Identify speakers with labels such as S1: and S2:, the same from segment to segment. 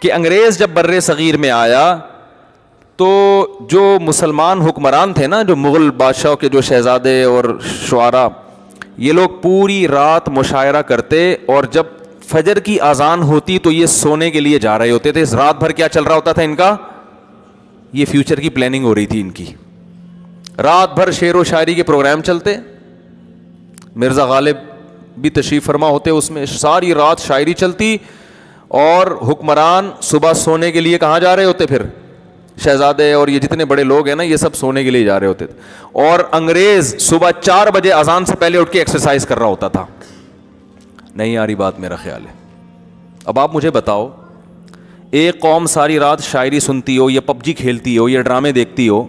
S1: کہ انگریز جب بر صغیر میں آیا تو جو مسلمان حکمران تھے نا, جو مغل بادشاہوں کے جو شہزادے اور شعراء, یہ لوگ پوری رات مشاعرہ کرتے, اور جب فجر کی اذان ہوتی تو یہ سونے کے لیے جا رہے ہوتے تھے. رات بھر کیا چل رہا ہوتا تھا ان کا؟ یہ فیوچر کی پلاننگ ہو رہی تھی ان کی. رات بھر شعر و شاعری کے پروگرام چلتے, مرزا غالب بھی تشریف فرما ہوتے اس میں, ساری رات شاعری چلتی, اور حکمران صبح سونے کے لیے کہاں جا رہے ہوتے, پھر شہزادے اور یہ جتنے بڑے لوگ ہیں نا, یہ سب سونے کے لیے جا رہے ہوتے تھے. اور انگریز صبح 4 بجے اذان سے پہلے اٹھ کے ایکسرسائز کر رہا ہوتا تھا. نہیں آ رہی بات, میرا خیال ہے. اب آپ مجھے بتاؤ, ایک قوم ساری رات شاعری سنتی ہو, یا پب جی کھیلتی ہو, یا ڈرامے دیکھتی ہو.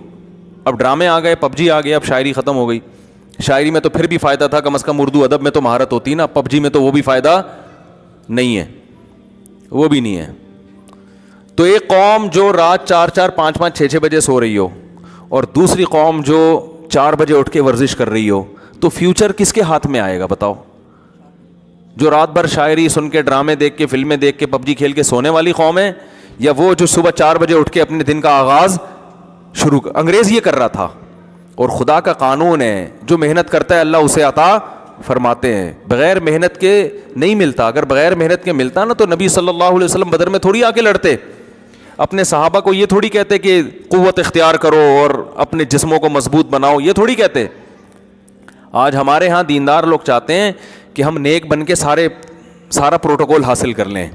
S1: اب ڈرامے آ گئے, پب جی آ گیا, اب شاعری ختم ہو گئی. شاعری میں تو پھر بھی فائدہ تھا, کم از کم اردو ادب میں تو مہارت ہوتی نا. پب جی میں تو وہ بھی فائدہ نہیں ہے, وہ بھی نہیں ہے. تو ایک قوم جو رات 4 5 6 بجے سو رہی ہو, اور دوسری قوم جو 4 بجے اٹھ کے ورزش کر رہی ہو, تو فیوچر کس کے ہاتھ میں آئے گا بتاؤ؟ جو رات بھر شاعری سن کے, ڈرامے دیکھ کے, فلمیں دیکھ کے, پب جی کھیل کے سونے والی قوم ہے, یا وہ جو صبح 4 بجے اٹھ کے اپنے دن کا آغاز شروع انگریز یہ کر رہا تھا. اور خدا کا قانون ہے, جو محنت کرتا ہے اللہ اسے عطا فرماتے ہیں. بغیر محنت کے نہیں ملتا. اگر بغیر محنت کے ملتا نا تو نبی صلی اللہ علیہ وسلم بدر میں تھوڑی آ کے لڑتے. اپنے صحابہ کو یہ تھوڑی کہتے کہ قوت اختیار کرو اور اپنے جسموں کو مضبوط بناؤ, یہ تھوڑی کہتے. آج ہمارے ہاں دیندار لوگ چاہتے ہیں کہ ہم نیک بن کے سارا پروٹوکول حاصل کر لیں.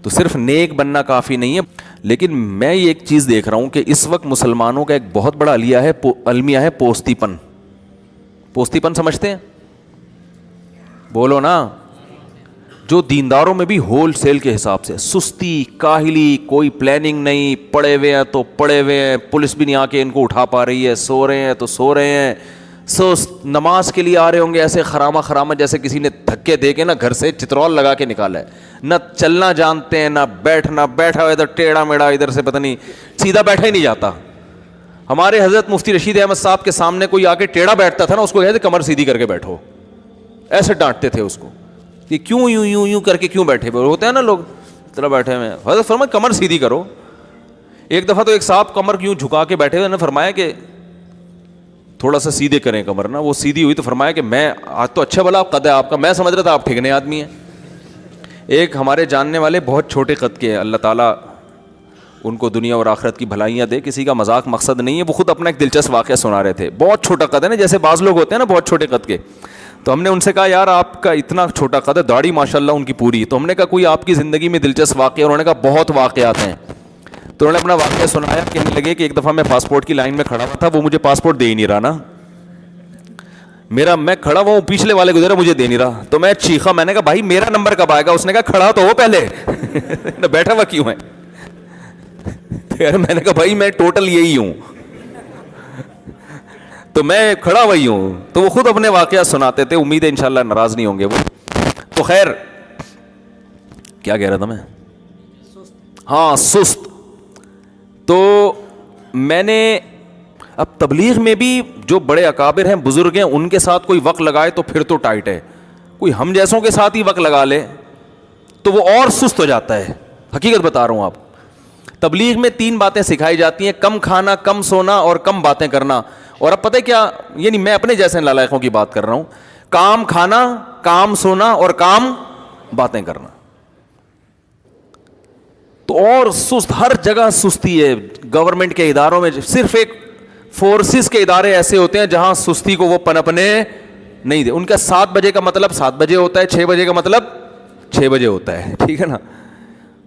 S1: تو صرف نیک بننا کافی نہیں ہے. لیکن میں یہ ایک چیز دیکھ رہا ہوں کہ اس وقت مسلمانوں کا ایک بہت بڑا المیہ ہے پوستی پن. پوستی پن سمجھتے ہیں؟ بولو نا. جو دینداروں میں بھی ہول سیل کے حساب سے سستی, کاہلی, کوئی پلاننگ نہیں, پڑے ہوئے ہیں تو پڑے ہوئے ہیں, پولیس بھی نہیں آ کے ان کو اٹھا پا رہی ہے, سو رہے ہیں تو سو رہے ہیں, نماز کے لیے آ رہے ہوں گے ایسے خرامہ جیسے کسی نے دھکے دے کے نا گھر سے چترول لگا کے نکالا ہے. نہ چلنا جانتے ہیں, نہ بیٹھا ہوا ادھر ٹیڑھا میڑا, ادھر سے پتہ نہیں سیدھا بیٹھا ہی نہیں جاتا. ہمارے حضرت مفتی رشید احمد صاحب کے سامنے کوئی آ کے ٹیڑھا بیٹھتا تھا نا, اس کو کہتے کمر سیدھی کر کے بیٹھو. ایسے ڈانٹتے تھے اس کو کہ کیوں یوں کر کے کیوں بیٹھے ہوتے ہیں نا لوگ, طرح بیٹھے ہوئے ہیں. حضرت فرمایا کمر سیدھی کرو. ایک دفعہ تو ایک صاحب کمر کیوں جھکا کے بیٹھے ہوئے, نے فرمایا کہ تھوڑا سا سیدھے کریں کمر نا. وہ سیدھی ہوئی تو فرمایا کہ میں آج تو اچھا بلا قد ہے آپ کا, میں سمجھ رہا تھا آپ ٹھیکنے آدمی ہیں. ایک ہمارے جاننے والے بہت چھوٹے قد کے, اللہ تعالیٰ ان کو دنیا اور آخرت کی بھلائیاں دے, کسی کا مذاق مقصد نہیں ہے. وہ خود اپنا ایک دلچسپ واقعہ سنا رہے تھے. بہت چھوٹا قد ہے نا, جیسے بعض لوگ ہوتے ہیں نا بہت چھوٹے قد کے. تو ہم نے ان سے کہا یار آپ کا اتنا چھوٹا قد ہے, داڑھی ماشاء اللہ ان کی پوری. تو ہم نے کہا کوئی آپ کی زندگی میں دلچسپ واقعہ؟ انہوں نے کہا بہت واقعات ہیں. تو انہوں نے اپنا واقعہ سنایا. کہنے لگے کہ ایک دفعہ میں پاسپورٹ کی لائن میں کھڑا ہوا تھا, وہ مجھے پاسپورٹ دے ہی نہیں رہا نا. میں کھڑا ہوا ہوں, پچھلے والے گزرا, مجھے دے نہیں رہا. تو میں چیخا, میں نے کہا بھائی میرا نمبر کب آئے گا؟ اس نے کہا کھڑا تو ہو پہلے, بیٹھا ہوا کیوں ہے؟ میں نے کہا بھائی میں ٹوٹل یہی ہوں, تو میں کھڑا وہی ہوں. تو وہ خود اپنے واقعات سناتے تھے. امید ہے انشاءاللہ ناراض نہیں ہوں گے وہ. تو خیر کیا کہہ رہا تھا میں؟ ہاں سست. تو میں نے اب تبلیغ میں بھی جو بڑے اکابر ہیں, بزرگ ہیں, ان کے ساتھ کوئی وقت لگائے تو پھر تو ٹائٹ ہے. کوئی ہم جیسوں کے ساتھ ہی وقت لگا لے تو وہ اور سست ہو جاتا ہے. حقیقت بتا رہا ہوں آپ. تبلیغ میں 3 باتیں سکھائی جاتی ہیں, کم کھانا, کم سونا اور کم باتیں کرنا. اور اب پتہ کیا, یعنی میں اپنے جیسے نالائقوں کی بات کر رہا ہوں. کام کھانا, کام سونا اور کام باتیں کرنا. تو اور سست, ہر جگہ سستی ہے. گورنمنٹ کے اداروں میں صرف ایک فورسز کے ادارے ایسے ہوتے ہیں جہاں سستی کو وہ پنپنے نہیں دے. ان کا 7 بجے کا مطلب 7 بجے ہوتا ہے, 6 بجے کا مطلب 6 بجے ہوتا ہے. ٹھیک ہے نا.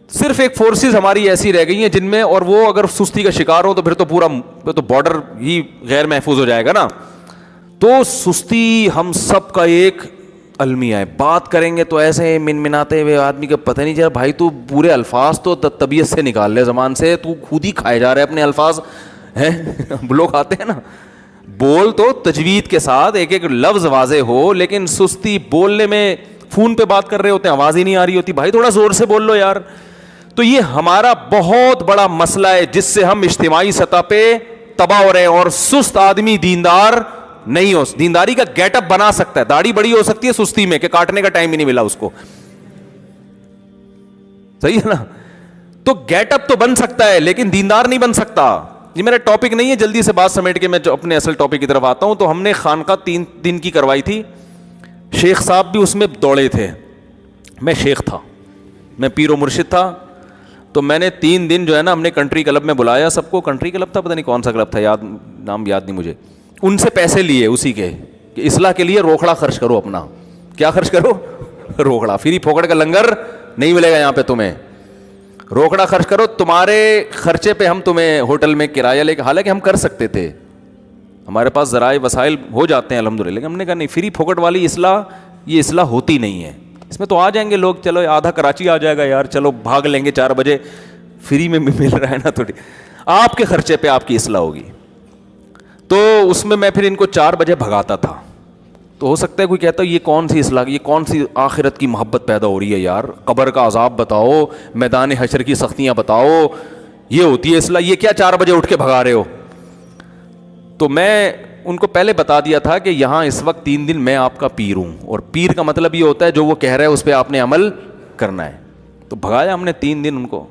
S1: صرف ایک فورسز ہماری ایسی رہ گئی ہیں جن میں, اور وہ اگر سستی کا شکار ہو تو پھر تو بارڈر ہی غیر محفوظ ہو جائے گا نا. تو سستی ہم سب کا ایک المیہ ہے. بات کریں گے تو ایسے منمناتے ہوئے آدمی کا پتہ نہیں چلا. بھائی تو پورے الفاظ تو طبیعت سے نکال لے, زبان سے. تو خود ہی کھائے جا رہے اپنے الفاظ ہیں. لوگ آتے ہیں نا, بول تو تجوید کے ساتھ, ایک ایک لفظ واضح ہو, لیکن سستی بولنے میں. فون پہ بات کر رہے ہوتے ہیں, آواز ہی نہیں آ رہی ہوتی. بھائی تھوڑا زور سے بول لو یار. تو یہ ہمارا بہت بڑا مسئلہ ہے جس سے ہم اجتماعی سطح پہ تباہ ہو رہے ہیں. اور سست آدمی دیندار نہیں ہو. دینداری کا گیٹ اپ بنا سکتا ہے, داڑھی بڑی ہو سکتی ہے سستی میں, کہ کاٹنے کا ٹائم ہی نہیں ملا اس کو. صحیح ہے نا. تو گیٹ اپ تو بن سکتا ہے لیکن دیندار نہیں بن سکتا. یہ میرا ٹاپک نہیں ہے, جلدی سے بات سمیٹ کے میں اپنے اصل ٹاپک کی طرف آتا ہوں. تو ہم نے خانقاہ 3 دن کی کروائی تھی, شیخ صاحب بھی اس میں دوڑے تھے, میں شیخ تھا, میں پیر و مرشد تھا. تو میں نے 3 دن جو ہے نا ہم نے کنٹری کلب میں بلایا سب کو, کنٹری کلب تھا پتہ نہیں کون سا کلب تھا, نام یاد نہیں مجھے. ان سے پیسے لیے اسی کے کہ اصلاح کے لیے روکڑا خرچ کرو اپنا. کیا خرچ کرو؟ روکڑا. فری پھوکڑ کا لنگر نہیں ملے گا یہاں پہ تمہیں, روکڑا خرچ کرو, تمہارے خرچے پہ ہم تمہیں ہوٹل میں کرایہ لے کے, حالانکہ ہم کر سکتے تھے, ہمارے پاس ذرائع وسائل ہو جاتے ہیں الحمدللہ, لیکن ہم نے کہا نہیں, فری پھوکٹ والی اصلاح یہ اصلاح ہوتی نہیں ہے. اس میں تو آ جائیں گے لوگ, چلو آدھا کراچی آ جائے گا یار, چلو بھاگ لیں گے 4 بجے, فری میں مل رہا ہے نا, تو آپ کے خرچے پہ آپ کی اصلاح ہوگی. تو اس میں پھر ان کو 4 بجے بھگاتا تھا. تو ہو سکتا ہے کوئی کہتا ہے یہ کون سی اصلاح, یہ کون سی آخرت کی محبت پیدا ہو رہی ہے یار, قبر کا عذاب بتاؤ, میدان حشر کی سختیاں بتاؤ, یہ ہوتی ہے اصلاح, یہ کیا 4 بجے اٹھ کے بھگا رہے ہو. تو میں ان کو پہلے بتا دیا تھا کہ یہاں اس وقت 3 دن میں آپ کا پیر ہوں, اور پیر کا مطلب یہ ہوتا ہے جو وہ کہہ رہا ہے اس پہ آپ نے عمل کرنا ہے. تو بھگایا ہم نے 3 دن ان کو.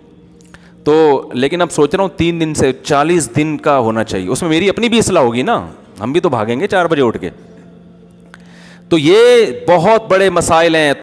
S1: تو لیکن اب سوچ رہا ہوں 3 دن سے 40 دن کا ہونا چاہیے, اس میں میری اپنی بھی اصلاح ہوگی نا, ہم بھی تو بھاگیں گے 4 بجے اٹھ کے. تو یہ بہت بڑے مسائل ہیں.